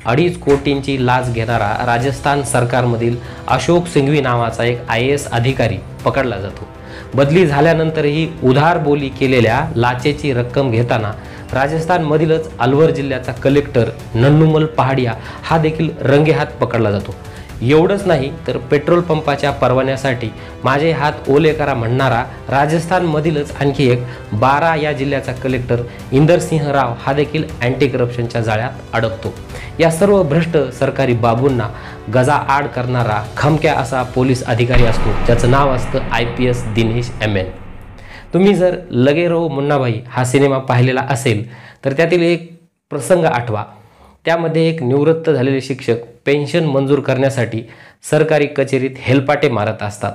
2.5 कोटींची लाच घेणारा राजस्थान सरकारमधील अशोक सिंघवी नावाचा एक IAS अधिकारी पकडला जातो। बदली झाल्यानंतरही उधार बोली केलेल्या लाचेची रक्कम घेताना राजस्थानमधीलच अलवर जिल्ह्याचा कलेक्टर नन्नूमल पहाडिया हा देखील रंगेहात पकडला जातो। एवढंच नाही तर पेट्रोल पंपाच्या परवान्यासाठी माझे हात ओले करा म्हणणारा राजस्थानमधीलच आणखी एक 12 या जिल्ह्याचा कलेक्टर इंदरसिंह राव हा देखील अँटी करप्शनच्या जाळ्यात अडकतो। या सर्व भ्रष्ट सरकारी बाबूंना गजाआड करणारा खमक्या असा पोलीस अधिकारी असतो, ज्याचं नाव असतं IPS दिनेश MN। तुम्ही जर लगे रहो मुन्नाभाई हा सिनेमा पाहिलेला असेल तर त्यातील एक प्रसंग आठवा। त्यामध्ये एक निवृत्त झालेले शिक्षक पेन्शन मंजूर करण्यासाठी सरकारी कचेरीत हेलपाटे मारत असतात।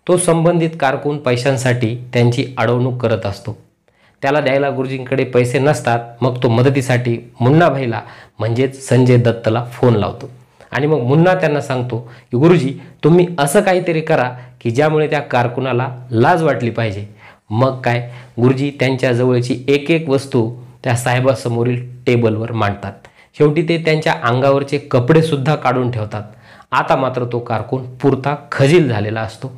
तो संबंधित कारकून पैशांसाठी त्यांची अडवणूक करत असतो। त्याला द्यायला गुरुजींकडे पैसे नसतात। मग तो मदतीसाठी मुन्नाभाईला म्हणजेच संजय दत्तला फोन लावतो आणि मग मुन्ना त्यांना सांगतो की गुरुजी तुम्ही असं काहीतरी करा की ज्यामुळे त्या कारकुनाला लाज वाटली पाहिजे। मग काय, गुरुजी त्यांच्या जवळची एक एक वस्तू त्या साहेबासमोरील टेबलवर मांडतात। शेवटी ते त्यांच्या अंगावरचे कपडे सुद्धा काढून ठेवतात। आता मात्र तो कारकून पुरता खजील झालेला असतो।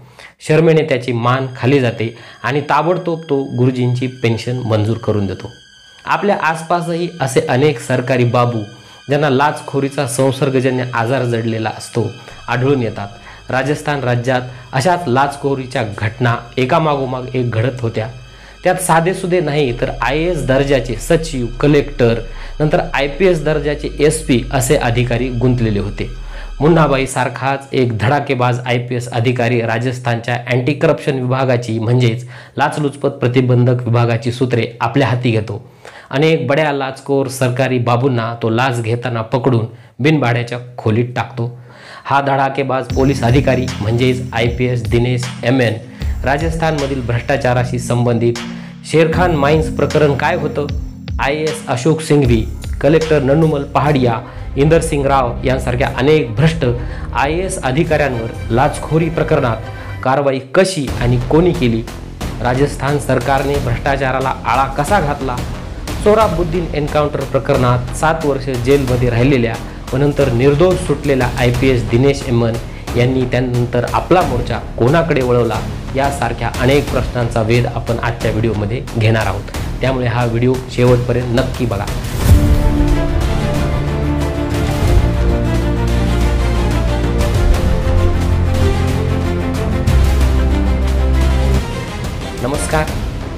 शर्मेने त्याची मान खाली जाते आणि ताबडतोब तो गुरुजींची पेन्शन मंजूर करून देतो। आपल्या आसपासही असे अनेक सरकारी बाबू ज्यांना लाचखोरीचा संसर्गजन्य आजार जडलेला असतो आढळून येतात। राजस्थान राज्यात अशाच लाचखोरीच्या घटना एकामागोमाग एक घडत होत्या। त्यात साधेसुधे नाही तर IAS दर्जाचे सचिव, कलेक्टर, नंतर IPS दर्जाचे SP असे अधिकारी गुंतलेले होते। मुन्नाबाई सारखाच एक धडाकेबाज IPS अधिकारी राजस्थानच्या अँटी करप्शन विभागाची म्हणजेच लाचलुचपत प्रतिबंधक विभागाची सूत्रे आपल्या हाती घेतो। अनेक बड्या लाचखोर सरकारी बाबूंना तो लाच घेताना पकडून बिनभाड्याच्या खोलीत टाकतो। हा धडाकेबाज पोलीस अधिकारी म्हणजेच IPS दिनेश MN राजस्थानमधील भ्रष्टाचाराशी संबंधित शेरखान माइन्स प्रकरण काय होतं, IAS अशोक सिंघवी, कलेक्टर नन्नूमल पहाडिया, इंदरसिंह राव यांसारख्या अनेक भ्रष्ट IAS अधिकाऱ्यांवर लाचखोरी प्रकरणात कारवाई कशी आणि कोणी केली, राजस्थान सरकारने भ्रष्टाचाराला आळा कसा घातला, सोहराबुद्दीन एन्काउंटर प्रकरणात 7 वर्ष जेलमध्ये राहिलेल्या व नंतर निर्दोष सुटलेल्या IPS दिनेश MN यांनी त्यानंतर आपला मोर्चा कोणाकडे वळवला, यासारख्या अनेक प्रश्नांचा वेध आपण आजच्या व्हिडिओमध्ये घेणार आहोत। त्यामुळे हा व्हिडिओ शेवटपर्यंत नक्की बघा। नमस्कार,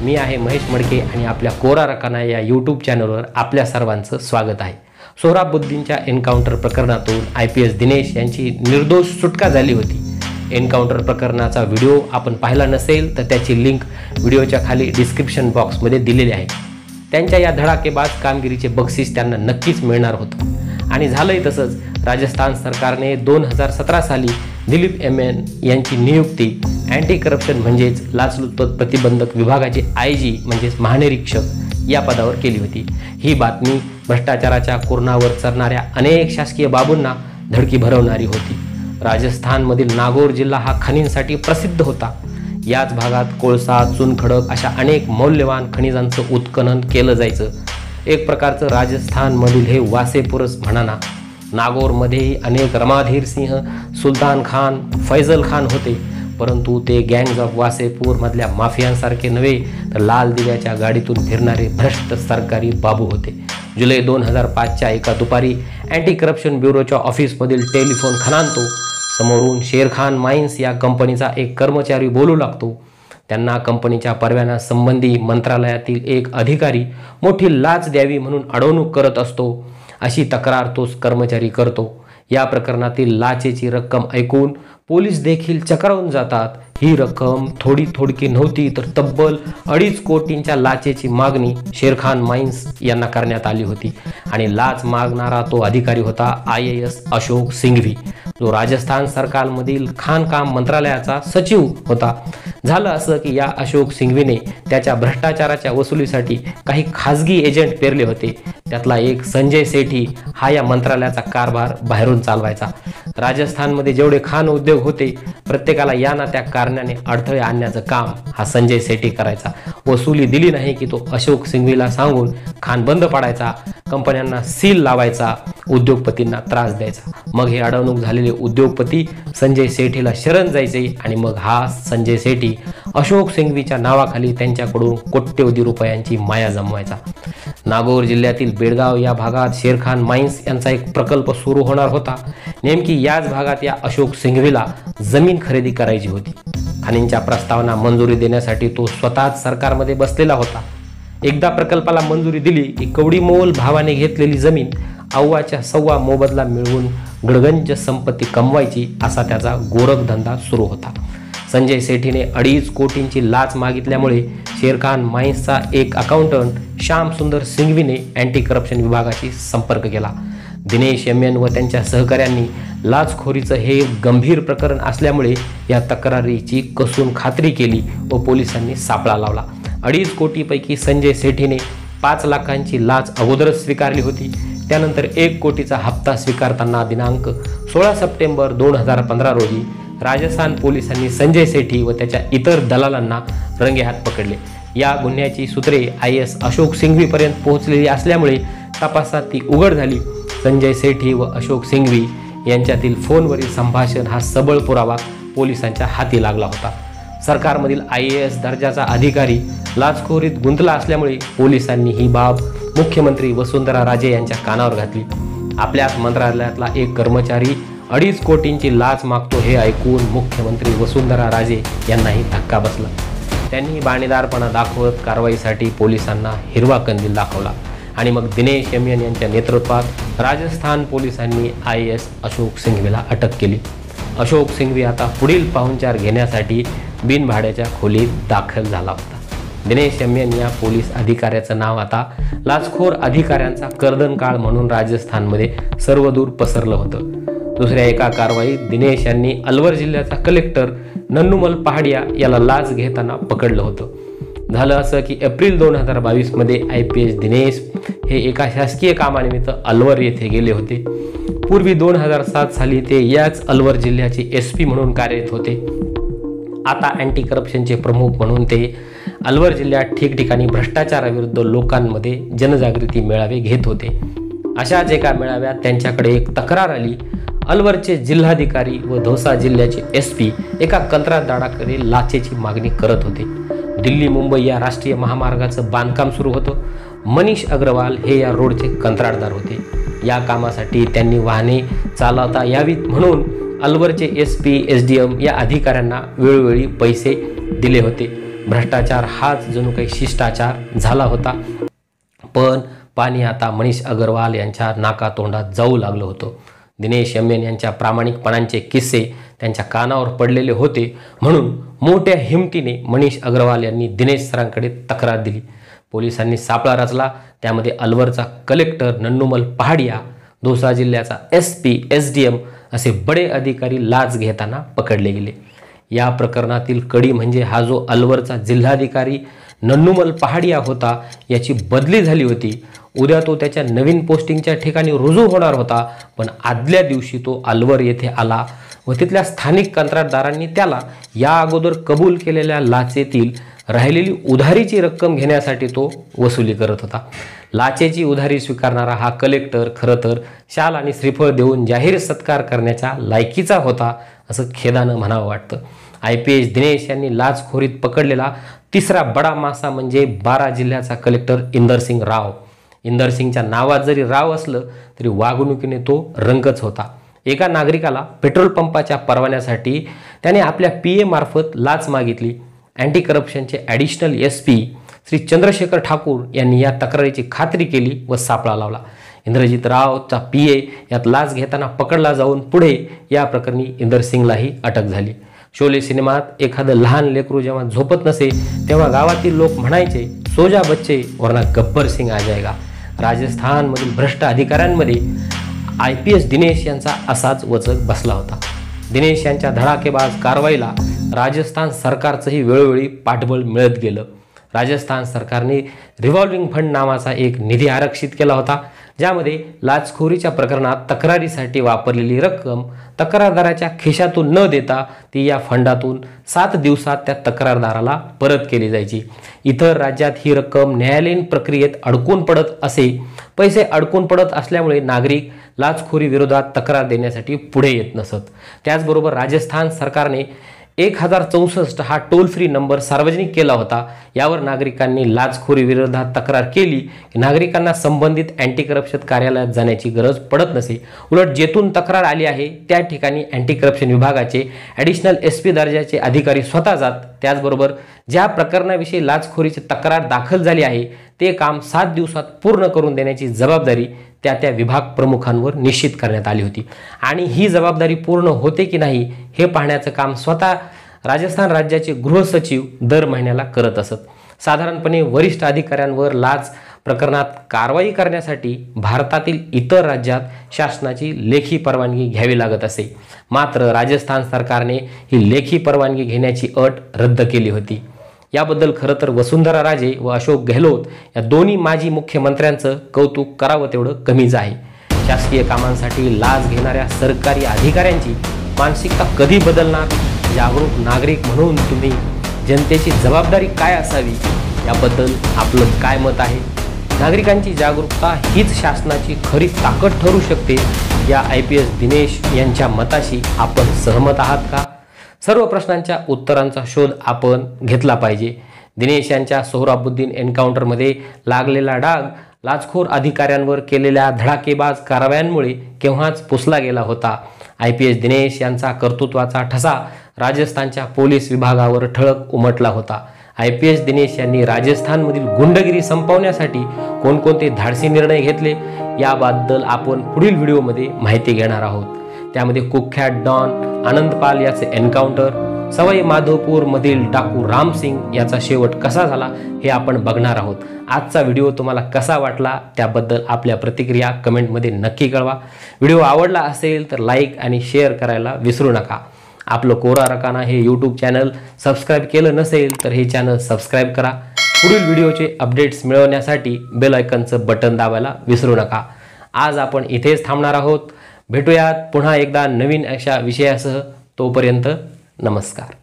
मी आहे महेश मडके आणि आपल्या कोरा रकाना या YouTube चॅनलवर आपल्या सर्वांचं स्वागत आहे। सोहराबुद्दीनच्या एन्काउंटर प्रकरणातून IPS दिनेश यांची निर्दोष सुटका झाली होती। एन्काउंटर प्रकरणाचा व्हिडिओ आपण पाहिला नसेल तर त्याची लिंक व्हिडिओच्या खाली डिस्क्रिप्शन बॉक्समध्ये दिलेली आहे। त्यांच्या या धडाकेबाज कामगिरीचे बक्षीस त्यांना नक्कीच मिळणार होतं आणि झालंय तसंच। राजस्थान सरकारने 2017 साली दिलीप MN यांची नियुक्ती अँटी करप्शन म्हणजेच लाचलुचपत प्रतिबंधक विभागाचे IG म्हणजेच महानिरीक्षक या पदावर केली होती। ही बातमी भ्रष्टाचाराच्या कुरणावर चरणाऱ्या अनेक शासकीय बाबूंना धडकी भरवणारी होती। राजस्थानमधील नागौर जिल्हा हा खनिजांसाठी प्रसिद्ध होता। याच भागात कोळसा, चुनखडक अशा अनेक मौल्यवान खनिजांचं उत्खनन केलं जायचं। एक प्रकारचं राजस्थानमधील हे वासेपुरस म्हणाना। नागौरमध्येही अनेक रमाधीर सिंह, सुलतान खान, फैजल खान होते, परंतु ते गँग्स ऑफ वासेपूर मधल्या माफियांसारखे नव्हे तर लाल दिव्याच्या गाडीतून फिरणारे भ्रष्ट सरकारी बाबू होते। जुलै 2005च्या एका दुपारी अँटी करप्शन ब्युरोच्या ऑफिसमधील टेलिफोन खणातो। समोरून शेरखान माइन्स या कंपनीचा एक कर्मचारी बोलू लागतो। त्यांना कंपनीच्या परवान्यासंबंधी मंत्रालयातील एक अधिकारी मोठी लाच द्यावी म्हणून अडवणूक करत असतो, अशी तक्रार तोच कर्मचारी करतो। या प्रकरणातील लाचेची रक्कम ऐकून पोलीस देखील चक्रावून जातात। ही रक्कम थोडी नव्हती तर तब्बल 2.5 कोटींच्या लाचेची मागणी शेरखान माइन्स यांना करण्यात आली होती आणि लाच मागणारा तो अधिकारी होता IAS अशोक सिंघवी, जो राजस्थान सरकारमधील खाणकाम मंत्रालयाचा सचिव होता। झालं असं की या अशोक सिंघवीने त्याच्या भ्रष्टाचाराच्या वसुलीसाठी काही खाजगी एजंट पेरले होते। त्यातला एक संजय सेठी हा या मंत्रालयाचा कारभार बाहेरून चालवायचा। राजस्थानमध्ये जेवढे खाण उद्योग होते प्रत्येकाला या ना त्या कारणाने अडथळे आणण्याचं काम हा संजय सेठी करायचा। वसुली दिली नाही की तो अशोक सिंघवीला सांगून खाण बंद पाडायचा, कंपन्यांना सील लावायचा, उद्योगपतींना त्रास द्यायचा। मग हे अडवणूक झालेले उद्योगपती संजय सेठीला शरण जायचे आणि मग हा संजय सेठी अशोक सिंघवीच्या नावाखाली त्यांच्याकडून कोट्यवधी रुपयांची माया जमवायचा। नागौर जिल्ह्यातील बेडगाव या भागात शेरखान माइन्स यांचा एक प्रकल्प सुरू होणार होता। नेमकी याच भागात या अशोक सिंघवीला जमीन खरेदी करायची होती। खाणींच्या प्रस्तावांना मंजुरी देण्यासाठी तो स्वतःच सरकारमध्ये बसलेला होता। एकदा प्रकल्पाला मंजुरी दिली की कवडीमोल भावाने घेतलेली जमीन अव्वाच्या सव्वा मोबदला मिळवून गडगंज संपत्ती कमवायची असा त्याचा गोरखधंदा सुरू होता। संजय सेठीने 2.5 कोटींची लाच मागितल्यामुळे शेरखान माइन्सचा एक अकाउंटंट श्याम सुंदर सिंघवीने अँटी करप्शन विभागाशी संपर्क केला। दिनेश एमएन व त्यांच्या सहकाऱ्यांनी लाचखोरीचं हे गंभीर प्रकरण असल्यामुळे या तक्रारीची कसून खात्री केली व पोलिसांनी सापळा लावला। 2.5 कोटीपैकी संजय सेठीने 5 लाखांची लाच अगोदरच स्वीकारली होती। त्यानंतर 1 कोटीचा हप्ता स्वीकारताना दिनांक 16 सप्टेंबर 2015 रोजी राजस्थान पोलिसांनी संजय सेठी व त्याच्या इतर दलालांना रंगेहात पकडले। या गुन्ह्याची सूत्रे IAS अशोक सिंघवीपर्यंत पोहोचलेली असल्यामुळे तपासात ती उघड झाली। संजय सेठी व अशोक सिंघवी यांच्यातील फोनवरील संभाषण हा सबळ पुरावा पोलिसांच्या हाती लागला होता। सरकारमधील IAS दर्जाचा अधिकारी लाचखोरीत गुंतला असल्यामुळे पोलिसांनी ही बाब मुख्यमंत्री वसुंधरा राजे यांच्या कानावर घातली। आपल्याच मंत्रालयातला एक कर्मचारी 2.5 कोटींची लाच मागतो हे ऐकून मुख्यमंत्री वसुंधरा राजे यांनाही धक्का बसला। त्यांनी बाणेदारपणा दाखवत कारवाईसाठी पोलिसांना हिरवा कंदील दाखवला आणि मग दिनेश एमएन यांच्या नेतृत्वात राजस्थान पोलिसांनी IAS अशोक सिंघवीला अटक केली। अशोक सिंघवी आता पुढील पाहुणचार घेण्यासाठी बिनभाड्याच्या खोलीत दाखल झाला होता। दिनेश एमएन या पोलीस अधिकाऱ्याचं नाव आता लाचखोर अधिकाऱ्यांचा कर्दनकाळ म्हणून राजस्थानमध्ये सर्वदूर पसरलं होतं। दुसऱ्या एका कारवाईत दिनेश यांनी अलवर जिल्ह्याचा कलेक्टर नन्नुमल पहाडिया याला लाच घेताना पकडलं होतं। झालं असं की एप्रिल 2022 मध्ये IPS दिनेश हे एका शासकीय कामानिमित्त अलवर येथे गेले होते। पूर्वी 2007 साली ते याच अलवर जिल्ह्याचे SP म्हणून कार्यरत होते। आता अँटी करप्शनचे प्रमुख म्हणून ते अलवर जिल्ह्यात ठिकठिकाणी भ्रष्टाचाराविरुद्ध लोकांमध्ये जनजागृती मेळावे घेत होते। अशाच एका मेळाव्यात त्यांच्याकडे एक तक्रार आली। अलवरचे जिल्हाधिकारी व धौसा जिल्ह्याचे SP एका कंत्राटदाराकडे लाचेची मागणी करत होते। दिल्ली मुंबई या राष्ट्रीय महामार्गाचं बांधकाम सुरू होतं। मनीष अग्रवाल हे या रोडचे कंत्राटदार होते। या कामासाठी त्यांनी वाहने चालवता यावीत म्हणून अलवरचे SP SDM या अधिकाऱ्यांना वेळोवेळी पैसे दिले होते। भ्रष्टाचार हाच जणू काही शिष्टाचार झाला होता। पण पाणी आता मनीष अग्रवाल यांच्या नाकातोंडात जाऊ लागलं होतं। दिनेश एमएन यांच्या प्रामाणिकपणाचे किस्से त्यांच्या कानावर पडलेले होते म्हणून मोठ्या हिमतीने मनीष अग्रवाल यांनी दिनेश सरांकडे तक्रार दिली। पोलिसांनी सापळा रचला। त्यामध्ये अलवरचा कलेक्टर नन्नुमल पहाडिया, धौसा जिल्ह्याचा SP SDM असे बडे अधिकारी लाच घेताना पकडले गेले। या प्रकरणातील कडी म्हणजे हा जो अलवरचा जिल्हाधिकारी नन्नुमल पहाडिया होता याची बदली झाली होती। उद्या तो त्याच्या नवीन पोस्टिंगच्या ठिकाणी रुजू होणार होता, पण आदल्या दिवशी तो अलवर येथे आला व तिथल्या स्थानिक कंत्राटदारांनी त्याला या अगोदर कबूल केलेल्या लाचेतील राहिलेली उधारीची रक्कम घेण्यासाठी तो वसुली करत होता। लाचेची उधारी स्वीकारणारा हा कलेक्टर खरं तर शाल आणि श्रीफळ देऊन जाहीर सत्कार करण्याच्या लायकीचा होता असं खेदानं म्हणावं वाटतं। IPS दिनेश यांनी लाचखोरीत पकडलेला तिसरा बडा मासा म्हणजे 12 जिल्ह्याचा कलेक्टर इंदरसिंग राव। इंदरसिंगच्या नावात जरी राव असलं तरी वागणुकीने तो रंगच होता। एका नागरिकाला पेट्रोल पंपाच्या परवान्यासाठी त्याने आपल्या PA मार्फत लाच मागितली। अँटी करप्शनचे ॲडिशनल SP श्री चंद्रशेखर ठाकूर यांनी या तक्रारीची खात्री केली व सापळा लावला। इंद्रजित रावचा PA यात लाच घेताना पकडला जाऊन पुढे या प्रकरणी इंदरसिंगलाही अटक झाली। शोले सिनेमात एखादं लहान लेकरू जेव्हा झोपत नसे तेव्हा गावातील लोक म्हणायचे, सो जा बच्चे वरना गब्बर सिंग आ जाएगा। राजस्थानमधील भ्रष्ट अधिकाऱ्यांमध्ये IPS दिनेश यांचा असाच वचक बसला होता। दिनेश यांच्या धडाकेबाज कारवाईला राजस्थान सरकारचंही वेळोवेळी पाठबळ मिळत गेलं। राजस्थान सरकारने रिव्हॉल्विंग फंड नावाचा एक निधी आरक्षित केला होता, ज्यामध्ये लाचखोरीच्या प्रकरणात तक्रारीसाठी वापरलेली रक्कम तक्रारदाराच्या खिशातून न देता ती या फंडातून 7 दिवसात त्या तक्रारदाराला परत केली जायची। इतर राज्यात ही रक्कम न्यायालयीन प्रक्रियेत अडकून पडत असे। पैसे अडकून पडत असल्यामुळे नागरिक लाचखोरी विरोधात तक्रार देण्यासाठी पुढे येत नसत। त्याचबरोबर राजस्थान सरकारने 1064 हा टोल फ्री नंबर सार्वजनिक केला होता। यावर नागरिकांनी लाचखोरी विरोधात तक्रार केली की नागरिकांना संबंधित अँटी करप्शन कार्यालयात जाण्याची गरज पडत नसे। उलट जेथून तक्रार आली आहे त्या ठिकाणी अँटी करप्शन विभागाचे ॲडिशनल SP दर्जाचे अधिकारी स्वतः जात। त्याचबरोबर ज्या प्रकरणाविषयी लाचखोरीची तक्रार दाखल झाली आहे ते काम 7 दिवसात पूर्ण करून देण्याची जबाबदारी त्या विभाग प्रमुखांवर निश्चित करण्यात आली होती आणि ही जबाबदारी पूर्ण होते की नाही हे पाहण्याचं काम स्वतः राजस्थान राज्याचे गृह सचिव दर महिन्याला करत असत। साधारणपणे वरिष्ठ अधिकाऱ्यांवर लाच प्रकरणात कारवाई करण्यासाठी भारतातील इतर राज्यात शासनाची लेखी परवानगी घ्यावी लागत असे। मात्र राजस्थान सरकारने ही लेखी परवानगी घेण्याची अट रद्द केली होती। याबद्दल खरं तर वसुंधरा राजे व अशोक गेहलोत या दोन्ही माजी मुख्यमंत्र्यांचं कौतुक करावं तेवढं कमीच आहे। शासकीय कामांसाठी लाच घेणाऱ्या सरकारी अधिकाऱ्यांची मानसिकता कधी बदलणार? जागरूक नागरिक म्हणून तुम्ही जनतेची जबाबदारी काय असावी याबद्दल आपलं काय मत आहे? नागरिकांची जागरूकता हीच शासनाची खरी ताकद ठरू शकते या IPS दिनेश यांच्या मताशी आपण सहमत आहात का? सर्व प्रश्नांच्या उत्तरांचा शोध आपण घेतला पाहिजे। दिनेश यांच्या सोहराबुद्दीन एन्काउंटरमध्ये लागलेला डाग लाचखोर अधिकाऱ्यांवर केलेल्या धडाकेबाज कारवायांमुळे केव्हाच पुसला गेला होता। IPS दिनेश यांचा कर्तृत्वाचा ठसा राजस्थानच्या पोलीस विभागावर ठळक उमटला होता। IPS दिनेश यांनी राजस्थानमधील गुंडगिरी संपवण्यासाठी कोणकोणते धाडसी निर्णय घेतले याबद्दल आपण पुढील व्हिडिओमध्ये माहिती घेणार आहोत। त्यामध्ये कुख्यात डॉन आनंदपाल याचे एन्काउंटर, सवाई माधोपूर मधील डाकू राम सिंग याचा शेवट कसा झाला हे आपण बघणार आहोत। आजचा व्हिडिओ तुम्हाला कसा वाटला त्याबद्दल आपल्या प्रतिक्रिया कमेंटमध्ये नक्की कळवा। व्हिडिओ आवडला असेल तर लाईक आणि शेअर करायला विसरू नका। आपलं कोरा रकाना हे YouTube चॅनल सबस्क्राईब केलं नसेल तर हे चॅनल सबस्क्राईब करा। पुढील व्हिडिओचे अपडेट्स मिळवण्यासाठी बेल आयकॉनचं बटन दाबायला विसरू नका। आज आपण इथेच थांबणार आहोत। भेटूयात पुन्हा एकदा नवीन अशा विषयासह। तोपर्यंत नमस्कार।